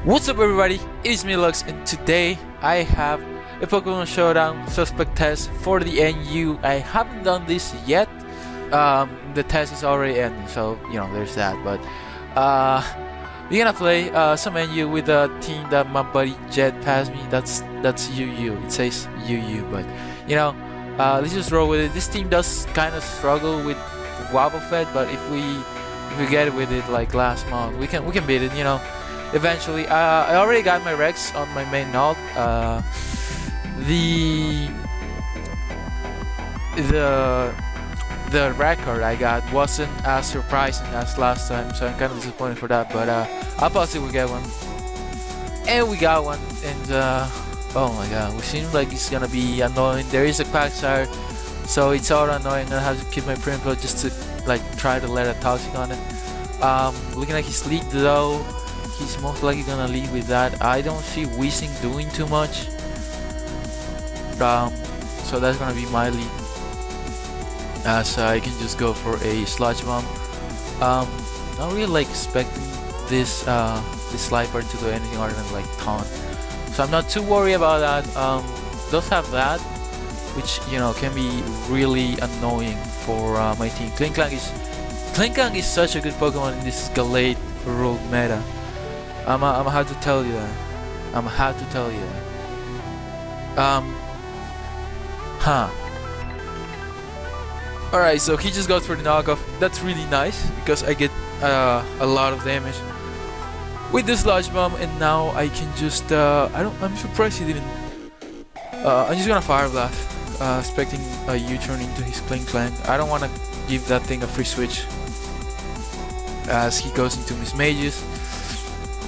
What's up everybody, it's me Lux, and today I have a Pokemon Showdown Suspect test for the NU. I haven't done this yet. The test is already ending, so you know there's that. But we're gonna play some NU with a team that my buddy Jet passed me. That's UU. It says UU, but you know, let's just roll with it. This team does kind of struggle with Wobbuffet, but if we get it with it like last month, we can beat it. You know. Eventually, I already got my Rex on my main alt. The record I got wasn't as surprising as last time, so I'm kind of disappointed for that. But I'll possibly get one, and we got one. And oh my god, it seems like it's gonna be annoying. There is a Quagsire, so it's all annoying. I'm gonna have to keep my Primpo just to like try to let a Toxic on it. Looking like he's lead though. He's most likely gonna lead with that. I don't see Weezing doing too much. So that's gonna be my lead. So I can just go for a Sludge Bomb. Not really like expecting this Slifer to do anything other than like taunt. So I'm not too worried about that. Does have that, which you know can be really annoying for my team. Klinklang is such a good Pokemon in this Gallade rogue meta. I'm have to tell you that. Alright, so he just goes for the knockoff. That's really nice because I get a lot of damage with this Sludge Bomb, and now I can just I'm surprised he didn't. I'm just gonna Fire Blast, expecting a U-turn into his Klinklang. I don't want to give that thing a free switch as he goes into Miss Mages.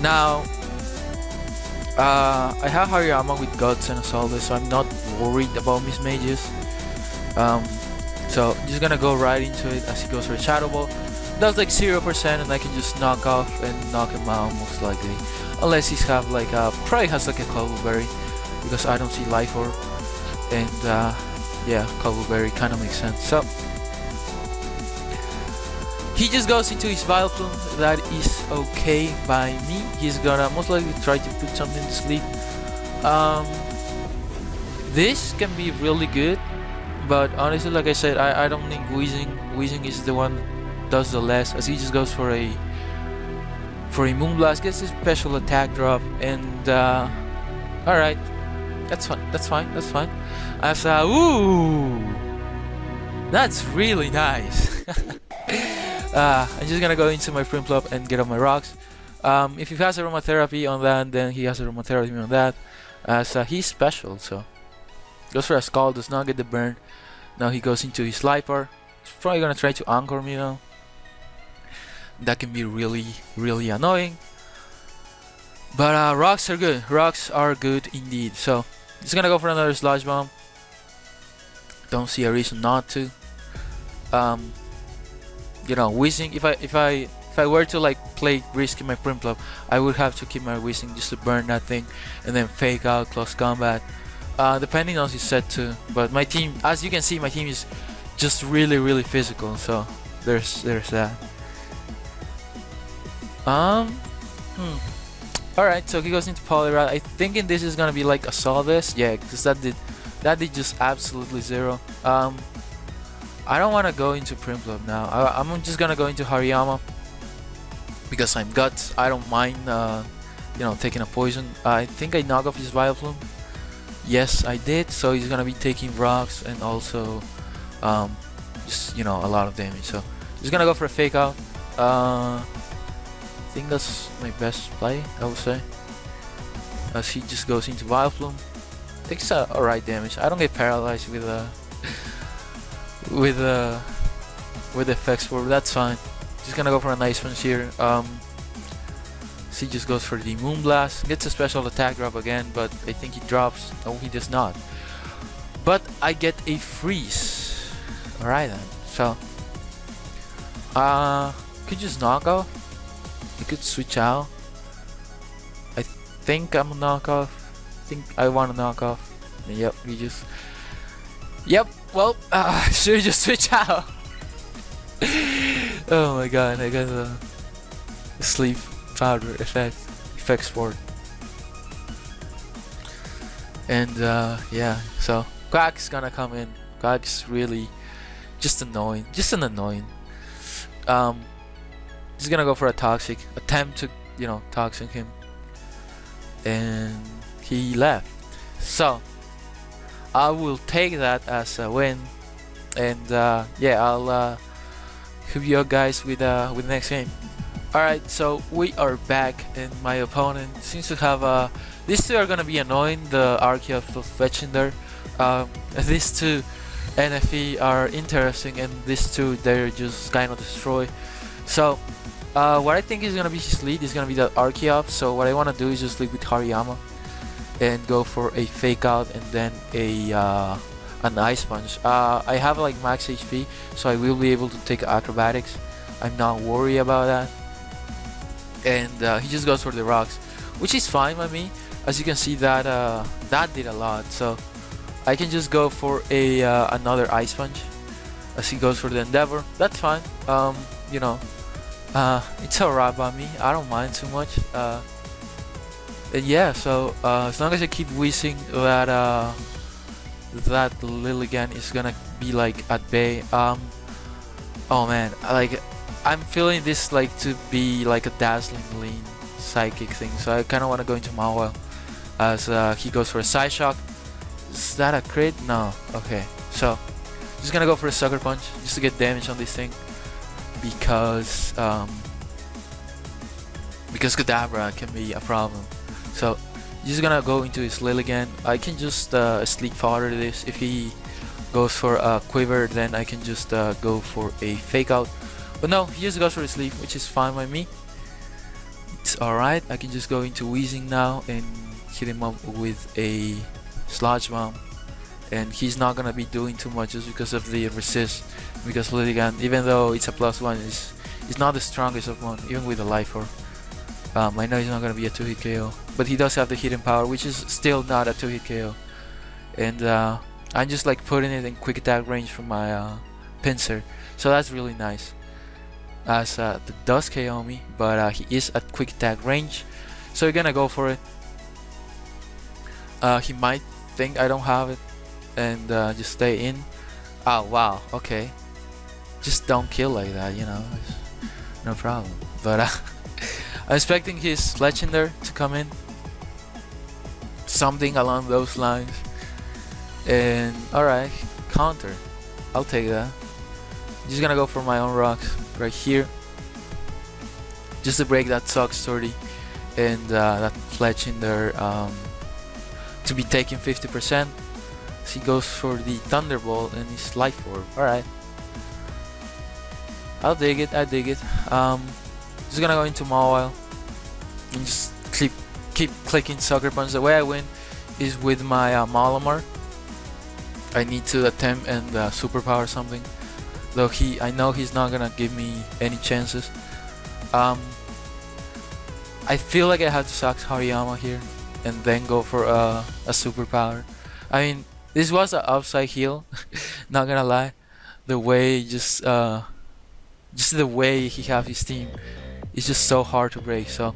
Now, I have Hariyama with Guts and Assault, so I'm not worried about Miss Mages. So I'm just gonna go right into it as he goes for a Shadow Ball. That's like 0%, and I can just knock off and knock him out most likely, unless he's have like probably has like a Cloudberry, because I don't see Life Orb, and yeah, Cloudberry kind of makes sense. So he just goes into his Vileplume. That is okay by me. He's gonna most likely try to put something to sleep. This can be really good, but honestly, like I said, I don't think Weezing is the one that does the less, as he just goes for a Moonblast, gets his special attack drop, and alright, that's fine. As ooh, that's really nice. I'm just gonna go into my Primplop and get off my rocks. If he has Aromatherapy on that, then he has Aromatherapy on that. So he's special, so goes for a Skull, does not get the burn. Now he goes into his Slifer. He's probably gonna try to Anchor me now. That can be really annoying. But rocks are good. Rocks are good indeed. So he's gonna go for another Sludge Bomb. Don't see a reason not to. You know, Weezing, if I were to like play risky my Primplop, I would have to keep my Weezing just to burn that thing and then fake out close combat, depending on his set too. But my team, as you can see, my team is just really physical, so there's that. Alright, so he goes into Poliwrath. I thinking this is gonna be like a Solvest, yeah, because that did just absolutely zero. I don't want to go into Primplop now. I'm just gonna go into Hariyama because I'm Guts. I don't mind, you know, taking a poison. I think I knock off his Vileplume. Yes, I did. So he's gonna be taking rocks and also, just you know, a lot of damage. So he's gonna go for a Fake Out. I think that's my best play, I would say. As he just goes into Vileplume, takes alright damage. I don't get paralyzed with effects for that's fine. Just gonna go for a nice one here. He just goes for the Moonblast, gets a special attack drop again, but I think he drops. No, he does not. But I get a freeze. Alright then. So could just knock off. You could switch out. I think I'm a knockoff. I think I want to knock off. Yep, we just. Yep. Well, should just switch out. Oh my god, I got a sleep powder effect. effects for it. And yeah, so Quack's gonna come in. Quack's really just annoying, just an annoying. He's gonna go for a toxic, attempt to, you know, toxic him, and he left. So I will take that as a win, and yeah, I'll hook you guys with the next game. Alright, so we are back, and my opponent seems to have these two are gonna be annoying, the Archeops fetching there. These two NFE are interesting, and these two they're just kind of destroy. So what I think is gonna be his lead is gonna be the Archeops. So what I wanna do is just lead with Hariyama and go for a fake out and then a an ice punch. I have like max HP, so I will be able to take acrobatics. I'm not worried about that. And he just goes for the rocks, which is fine by me. As you can see, that that did a lot. So I can just go for a another ice punch as he goes for the endeavor. That's fine. You know, it's alright by me. I don't mind too much. And yeah, so as long as I keep whizzing, that that Lilligan is gonna be like at bay. Oh man, like I'm feeling this like to be like a dazzling lean psychic thing. So I kind of want to go into Mawile as he goes for a side shock. Is that a crit? No. Okay, so just gonna go for a sucker punch just to get damage on this thing, because Kadabra can be a problem. So just gonna go into his Lilligan. I can just sleep fodder this. If he goes for a quiver, then I can just go for a fake out. But no, he just goes for a sleep, which is fine by me. It's alright. I can just go into Wheezing now and hit him up with a Sludge Bomb, and he's not gonna be doing too much just because of the resist. Because Lilligan, even though it's a +1, is not the strongest of one, even with a life orb. I know he's not gonna be a 2-hit KO, but he does have the hidden power, which is still not a 2-hit KO. And I'm just like putting it in quick attack range from my pincer, so that's really nice. As that does KO me, but he is at quick attack range, so you're gonna go for it. He might think I don't have it and just stay in. Oh wow, okay, just don't kill like that, you know, no problem. But I'm expecting his legendary to come in, something along those lines. And alright, counter, I'll take that. Just gonna go for my own rocks right here, just to break that Sock Story and that legendary to be taking 50%. So he goes for the Thunderbolt and his Life Orb. Alright, I'll dig it, I dig it. Just gonna go into Mawile and just keep clicking Sucker Punch. The way I win is with my Malamar. I need to attempt and superpower something, though I know he's not gonna give me any chances. I feel like I have to sack Hariyama here and then go for a superpower. I mean, this was an upside heal, not gonna lie. The way just the way he have his team is just so hard to break. So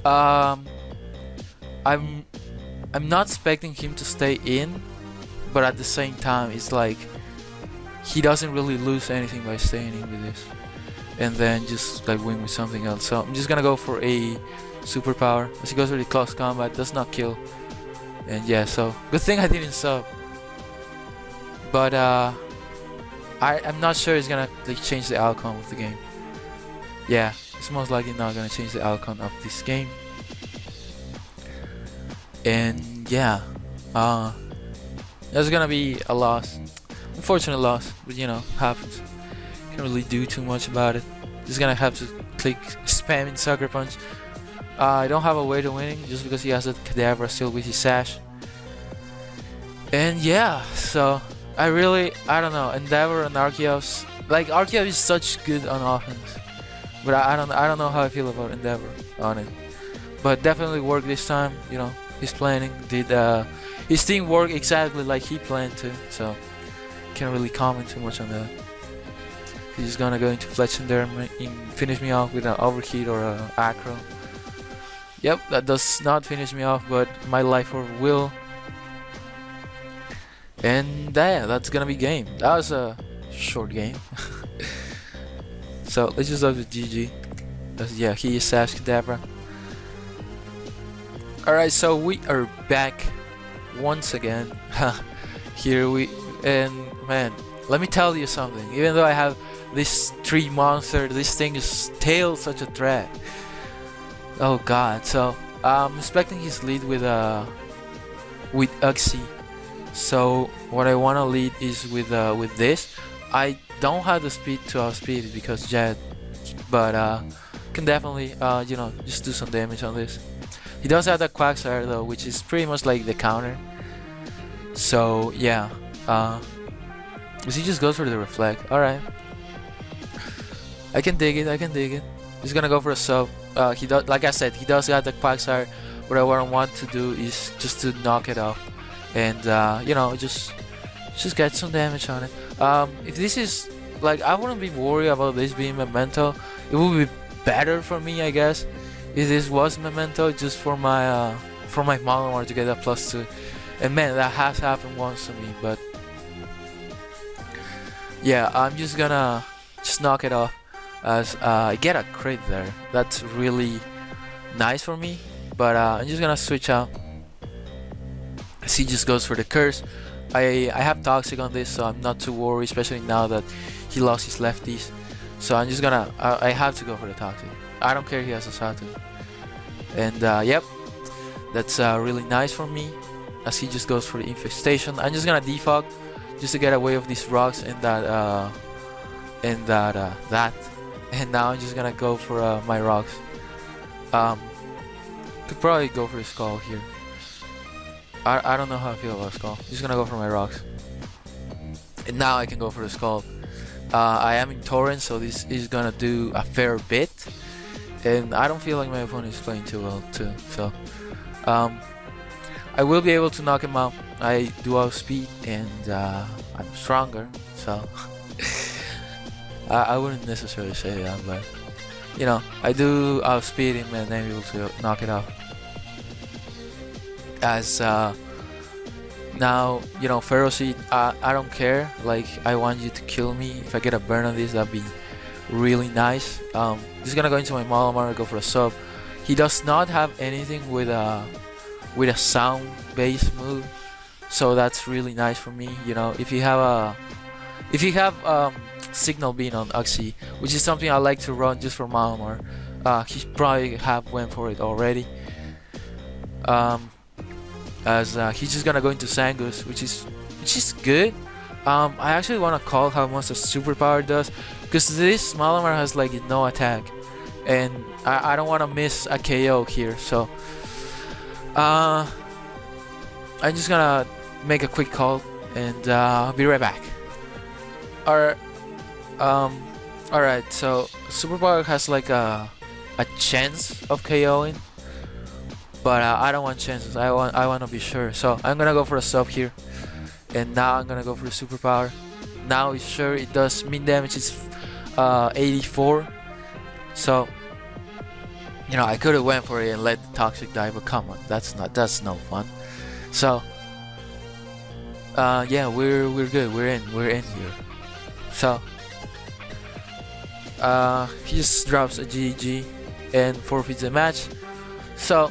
I'm not expecting him to stay in, but at the same time it's like he doesn't really lose anything by staying in with this, and then just like win with something else. So I'm just gonna go for a superpower as he goes for the close combat. Does not kill, and yeah, so good thing I didn't sub. But I'm not sure it's gonna like change the outcome of the game. Yeah, it's most likely not gonna change the outcome of this game. And yeah, that's gonna be a loss, unfortunate loss, but you know, happens. Can't really do too much about it. Just gonna have to click spamming Sucker Punch. I don't have a way to winning just because he has that Kadabra still with his sash. And yeah, so I don't know, Endeavor and Archeops. Like Archeops is such good on offense, but I don't know how I feel about Endeavor on it. But definitely worked this time. You know, his planning did his team work exactly like he planned to. So can't really comment too much on that. He's just gonna go into Legendary and finish me off with an overheat or an acro. Yep, that does not finish me off, but my life orb will. And yeah, that's gonna be game. That was a short game. So let's just go to GG. Yeah, he is Sash Kadabra. Alright, so we are back once again. Here we, and man, let me tell you something. Even though I have this tree monster, this thing is still such a threat. Oh god. So I'm expecting his lead with Uxie. So what I want to lead is with this. I don't have the speed to outspeed it because Jet, but can definitely you know, just do some damage on this. He does have that Quagsire though, which is pretty much like the counter. So yeah, he just goes for the reflect. All right, I can dig it. I can dig it. He's gonna go for a sub. He does, like I said, he does have the Quagsire. What I want to do is just to knock it off, and you know, just get some damage on it. If this is like, I wouldn't be worried about this being Memento. It would be better for me, I guess, if this was Memento, just for my Malamar to get that +2. And man, that has happened once to me, but yeah, I'm just gonna knock it off as I get a crit there. That's really nice for me, but I'm just gonna switch out as he just goes for the curse. I have Toxic on this, so I'm not too worried, especially now that he lost his lefties. So I'm just gonna, I have to go for the Toxic. I don't care he has a Satu. And yep, that's really nice for me as he just goes for the Infestation. I'm just gonna defog just to get away of these rocks and that. And now I'm just gonna go for my rocks. Could probably go for the Skull here. I don't know how I feel about Skull. Just gonna go for my rocks. And now I can go for the Skull. I am in Torrent, so this is gonna do a fair bit. And I don't feel like my opponent is playing too well too. So I will be able to knock him out. I do outspeed and I'm stronger. So I wouldn't necessarily say that, but you know, I do outspeed him and I'm able to knock it out. As now, you know, Ferocity, I don't care. Like, I want you to kill me. If I get a burn on this, that'd be really nice. Just gonna go into my Malamar, go for a sub. He does not have anything with a sound based move, so that's really nice for me. You know, if you have Signal Beam on Uxie, which is something I like to run just for Malamar, he probably went for it already. As he's just gonna go into Sangus, which is good. I actually want to call how much the superpower does, because this Malamar has like no attack, and I don't want to miss a KO here. So I'm just gonna make a quick call and I'll be right back. Alright, so superpower has like a chance of KOing. But I don't want chances. I want to be sure. So I'm gonna go for a sub here, and now I'm gonna go for the superpower. Now it's sure it does mean damage. It's 84. So you know, I could have went for it and let the Toxic die, but come on, that's no fun. So yeah, we're good. We're in here. So he just drops a GG and forfeits the match. So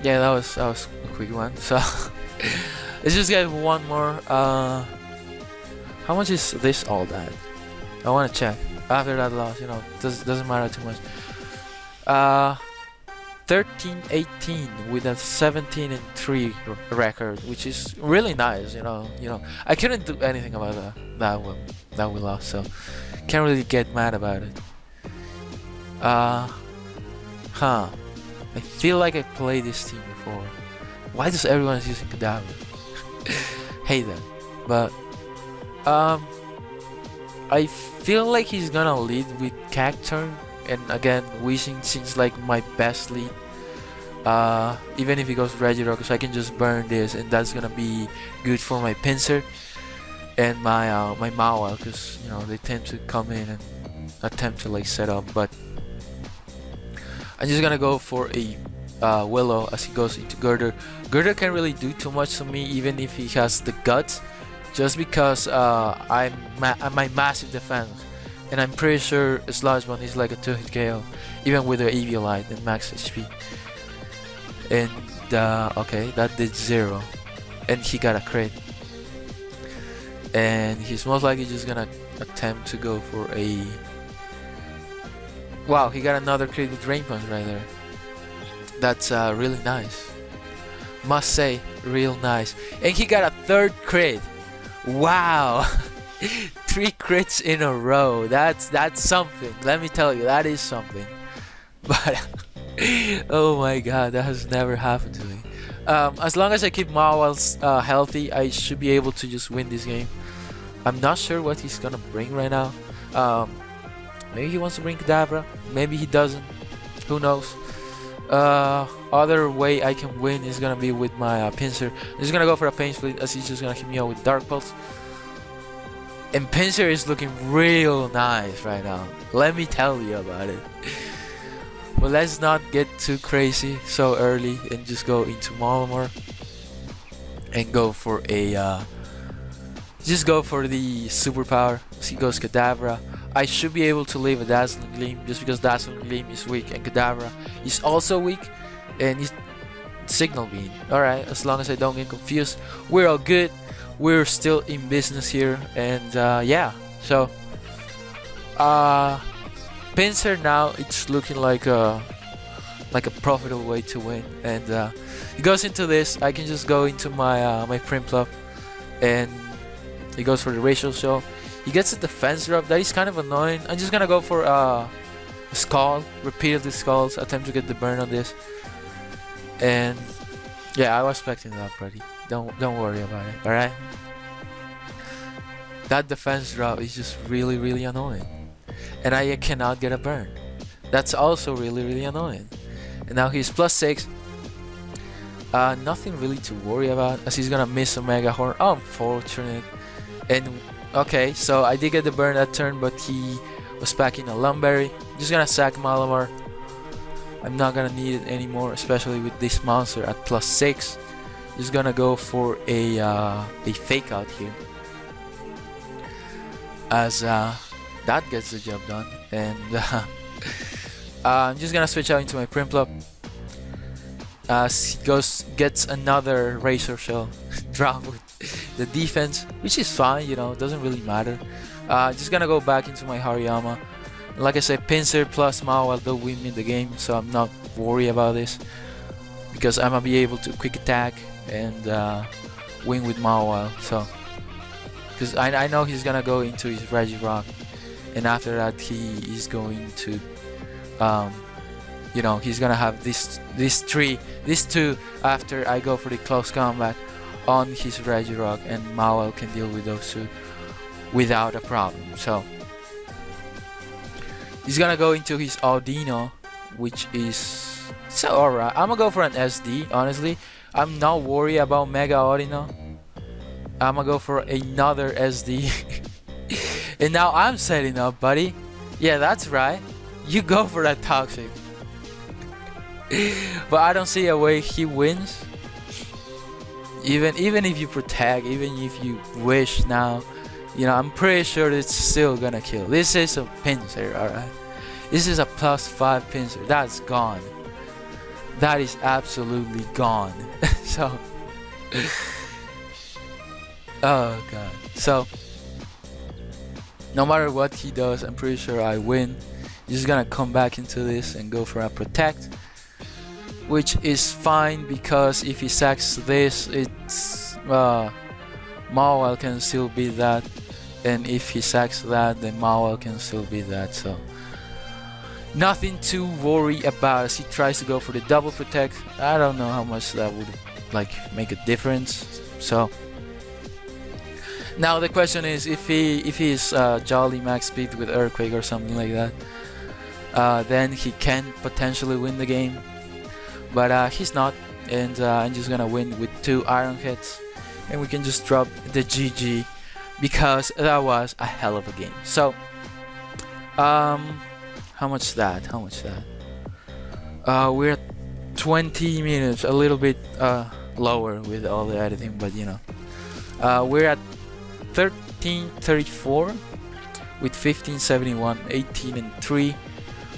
yeah, that was a quick one. So let's just get one more. How much is this all that? I want to check after that loss. You know, doesn't matter too much. 13-18 with a 17-3 record, which is really nice. You know, I couldn't do anything about that we lost, so can't really get mad about it. I feel like I played this team before. Why does everyone using Cadaver? Hate that. But I feel like he's gonna lead with Cacturn, and again, Wishing seems like my best lead. Even if he goes Regirock, because I can just burn this, and that's gonna be good for my Pinsir and my Mawa, because you know they tend to come in and attempt to like set up. But I'm just gonna go for a Willow as he goes into Girder. Girder can't really do too much to me, even if he has the guts, just because I'm my massive defense, and I'm pretty sure Sludge Bomb is like a 2-hit KO, even with the EV Light and max HP. And okay, that did 0, and he got a crit, and he's most likely just gonna attempt to go for a. Wow, he got another crit with Rain Punch right there. That's really nice. Must say, real nice. And he got a 3rd crit. Wow, 3 crits in a row. That's something. Let me tell you, that is something. But oh my god, that has never happened to me. As long as I keep Mawals healthy, I should be able to just win this game. I'm not sure what he's gonna bring right now. Maybe he wants to bring Kadabra, maybe he doesn't. Who knows? Other way I can win is gonna be with my Pinsir. I'm just gonna go for a Pain Split as he's just gonna hit me out with Dark Pulse. And Pinsir is looking real nice right now. Let me tell you about it. But let's not get too crazy so early and just go into Malamar and go for a just go for the superpower. So he goes Kadabra. I should be able to leave a Dazzling Gleam just because Dazzling Gleam is weak and Kadabra is also weak, and he's Signal Beam. Alright, as long as I don't get confused, we're all good. We're still in business here, and yeah, so Pinsir now it's looking like a profitable way to win, and he goes into this. I can just go into my my Prinplup, and he goes for the Racial Shell. He gets a defense drop that is kind of annoying. I'm just gonna go for a Scald, repeatedly Scalds, attempt to get the burn on this. And yeah, I was expecting that, buddy. Don't worry about it, alright? That defense drop is just really annoying. And I cannot get a burn. That's also really annoying. And now he's +6. Nothing really to worry about as he's gonna miss a Mega Horn. Unfortunate. And okay, so I did get the burn that turn, but he was packing a Lumberry. Just gonna sack Malamar. I'm not gonna need it anymore, especially with this monster at +6. Just gonna go for a Fake Out here, as that gets the job done. And I'm just gonna switch out into my Prinplup as he gets another Razor Shell drop with the defense, which is fine, you know, it doesn't really matter. Just gonna go back into my Hariyama. Like I said, Pinsir plus Mawile will win me the game, so I'm not worried about this because I'm gonna be able to quick attack and win with Mawile. So, because I know he's gonna go into his Regirock, and after that he is going to, you know, he's gonna have these two after I go for the close combat on his Regirock, and Mawile can deal with those two without a problem. So he's gonna go into his Audino, which is so alright. I'm gonna go for an SD, honestly. I'm not worried about Mega Audino. I'm gonna go for another SD. And now I'm setting up, buddy. Yeah, that's right. You go for that Toxic. But I don't see a way he wins. Even if you protect, even if you wish now, you know, I'm pretty sure it's still gonna kill. This is a Pinsir, alright? This is a +5 Pinsir. That's gone. That is absolutely gone. So oh god. So no matter what he does, I'm pretty sure I win. He's just gonna come back into this and go for a Protect, which is fine because if he sacks this, it's Mawile can still beat that, and if he sacks that, then Mawile can still beat that. So nothing to worry about as he tries to go for the double Protect. I don't know how much that would like make a difference. So now the question is, if he's Jolly max speed with Earthquake or something like that, then he can potentially win the game. But he's not, and I'm just gonna win with 2 Iron Hits, and we can just drop the GG because that was a hell of a game. So how much that? We're at 20 minutes, a little bit lower with all the editing, but you know. We're at 1334 with 1571, 18 and 3.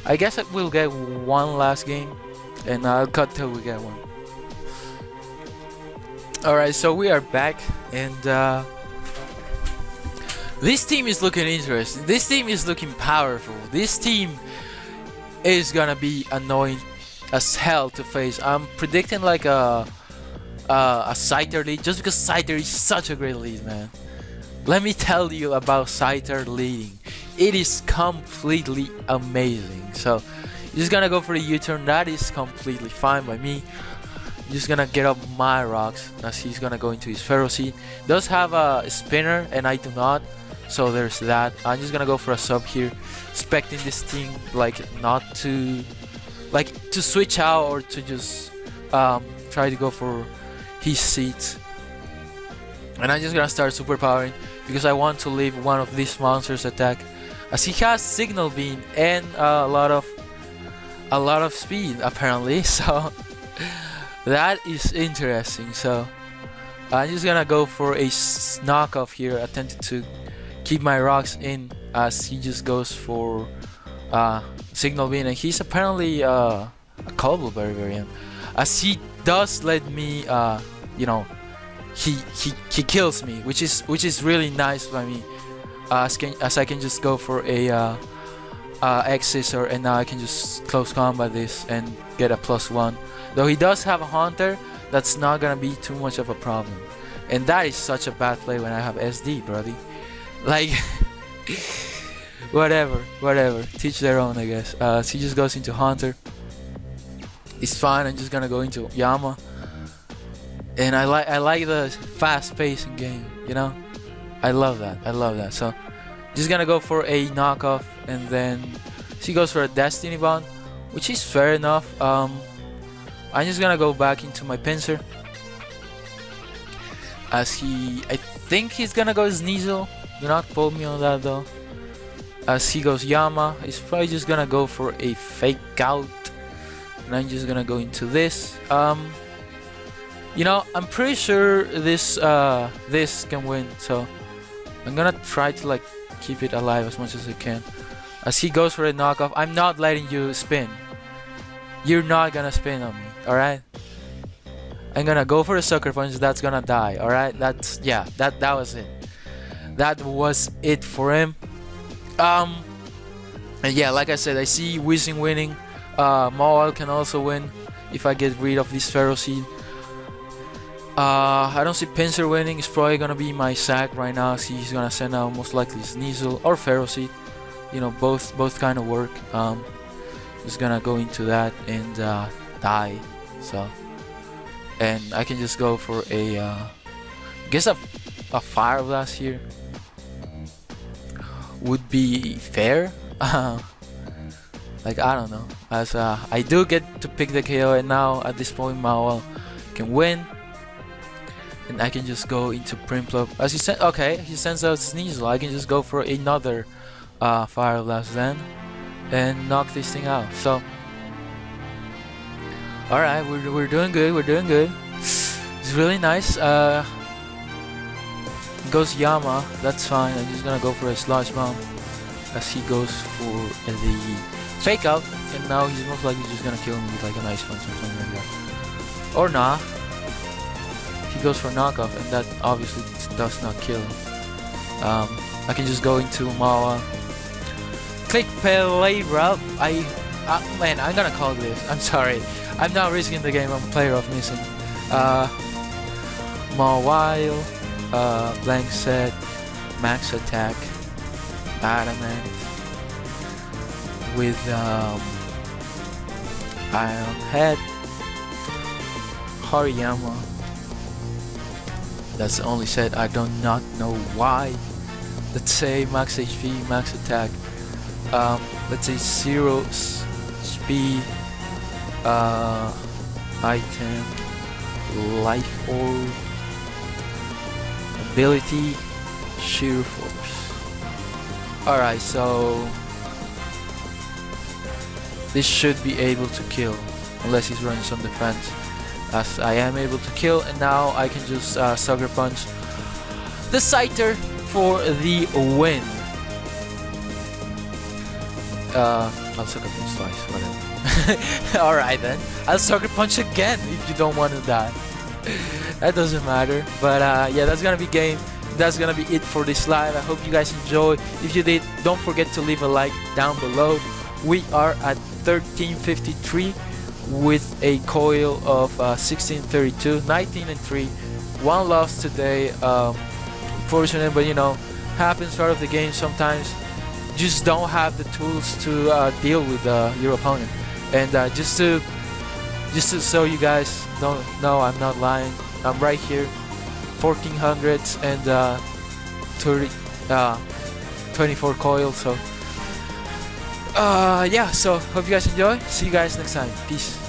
I guess we'll get one last game, and I'll cut till we get one. Alright, so we are back, and this team is looking interesting. This team is looking powerful. This team is gonna be annoying as hell to face. I'm predicting like a Scyther lead, just because Scyther is such a great lead, man. Let me tell you about Scyther leading. It is completely amazing. So you're just gonna go for the U-turn. That is completely fine by me. I'm just gonna get up my rocks as he's gonna go into his Feral Seed. Does have a spinner and I do not, so there's that. I'm just gonna go for a sub here, expecting this thing like not to to switch out or to just try to go for his seeds. And I'm just gonna start superpowering because I want to leave one of these monsters attack, as he has Signal Beam and a lot of speed apparently. So that is interesting. So I'm just gonna go for a knockoff here, attempting to keep my rocks in as he just goes for Signal Beam, and he's apparently a Cobble Berry variant, as he does let me you know, he kills me, which is really nice by me, as I can just go for a X-Scissor, and now I can just close combat this and get a +1. Though he does have a Haunter, that's not gonna be too much of a problem, and that is such a bad play when I have SD, brody. Like whatever, teach their own, I guess. So he just goes into Haunter. It's fine. I'm just gonna go into Yama, and I like the fast pace in game, you know. I love that. So just gonna go for a knockoff, and then she goes for a Destiny Bond, which is fair enough. I'm just gonna go back into my Pinsir, as I think he's gonna go Sneasel. Do not quote me on that though. As he goes Yama, he's probably just gonna go for a Fake Out, and I'm just gonna go into this. You know, I'm pretty sure this can win, so I'm gonna try to like keep it alive as much as I can. As he goes for a knockoff, I'm not letting you spin. You're not gonna spin on me, alright? I'm gonna go for a Sucker Punch. That's gonna die, alright? That's, yeah, that was it. That was it for him. And yeah, like I said, I see Weezing winning. Mawile can also win if I get rid of this Feral Seed. I don't see Pinsir winning. It's probably gonna be my sack right now. See, he's gonna send out most likely Sneasel or Feral Seed. You know, both kind of work. Just gonna go into that and die. So, and I can just go for a guess a Fire Blast here would be fair. Like, I don't know, as I do get to pick the KO, and now at this point Mawile can win, and I can just go into Primplop. As he said, okay, he sends out Sneasel. I can just go for another Fire Blast then and knock this thing out. So alright, we're doing good. It's really nice. Goes Yama, that's fine. I'm just gonna go for a Sludge Bomb, as he goes for the Fake Out, and now he's most likely just gonna kill me with like an Ice Punch or something like that. Or not. He goes for knockoff, and that obviously does not kill. I can just go into Mawa. Click play route. Man, I'm gonna call this. I'm sorry. I'm not risking the game. I'm a player of missing. Mawile. Blank Set, Max Attack, Adamant with Iron Head, Hariyama. That's the only set. I do not know why. Let's say Max HP, Max Attack. Let's say 0 speed, item, Life Orb, ability, Sheer Force. Alright, so this should be able to kill. unless he's running some defense, as I am able to kill, and now I can just sucker punch the Scyther for the win. I'll sucker punch twice, whatever. Alright then, I'll sucker punch again if you don't want to die. That doesn't matter, but yeah, that's gonna be game. That's gonna be it for this live. I hope you guys enjoyed. If you did, don't forget to leave a like down below. We are at 1353 with a coil of 1632, 19 and 3, 1 loss today. Fortunate, but you know, happens part of the game. Sometimes just don't have the tools to deal with your opponent. And just to so you guys don't know, I'm not lying. I'm right here, 1400s and 24 coil. So yeah, so hope you guys enjoy. See you guys next time. Peace.